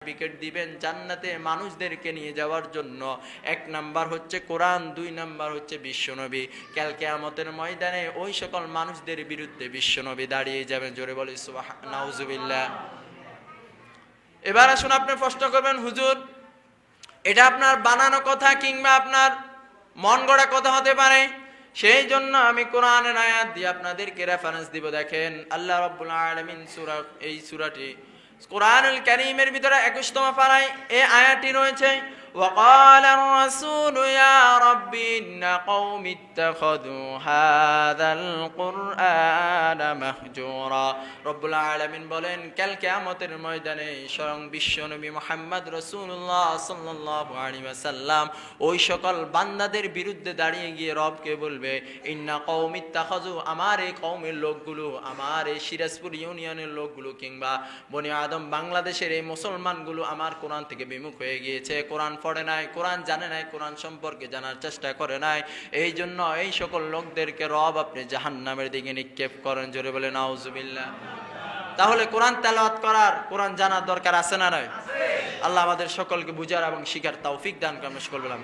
Certificate দিবেন জান্নাতে মানুষদেরকে নিয়ে যাওয়ার জন্য। 1 নাম্বার হচ্ছে কোরআন, 2 নাম্বার হচ্ছে বিশ্বনবী। কাল কিয়ামতের ময়দানে ওই সকল মানুষদের বিরুদ্ধে বিশ্বনবী দাঁড়িয়ে যাবেন। জোরে বলি নাউজুবিল্লাহ। এবার আসুন, আপনি প্রশ্ন করবেন, হুজুর এটা আপনার বানানো কথা কিংবা আপনার মন গড়া কথা হতে পারে, সেই জন্য আমি কোরআনের আয়াত দিয়ে আপনাদেরকে রেফারেন্স দিব। দেখেন আল্লাহ রাব্বুল আলামিন এই সূরাটি কোরআনুল কারীমের ভিতরে 21তম পারায় এই আয়াতটি রয়েছে, وقال الرسول يا رب إن قوم اتخذوا هذا القرآن مهجورا। রব্বুল আলামিন বলেন কাল কিয়ামতের ময়দানে স্বয়ং বিশ্বনবী মুহাম্মদ রাসূলুল্লাহ সাল্লাল্লাহু আলাইহি ওয়াসাল্লাম ওই সকল বান্দাদের বিরুদ্ধে দাঁড়িয়ে গিয়ে রবকে বলবে, ইন্না কওমি ইত্তাখাযু, আমার এই কওমের লোকগুলো, আমার এই সিরাজপুর ইউনিয়নের লোকগুলো কিংবা বনি আদম বাংলাদেশের এই মুসলমানগুলো আমার কোরআন থেকে বিমুখ হয়ে গিয়েছে, কোরআন পড়ে নাই, কোরআন জানে নাই, কোরআন সম্পর্কে জানার চেষ্টা করে নাই। এই জন্য এই সকল লোকদেরকে রব আপনি জাহান্নামের দিকে নিক্ষেপ করেন। জোরে বলে নাউজুবিল্লাহ। তাহলে কোরআন তেলাওয়াত করার, কোরআন জানার দরকার আছে না নয়? আল্লাহ আমাদের সকলকে বুঝার এবং শিখার তৌফিক দান করেন। সকল বললাম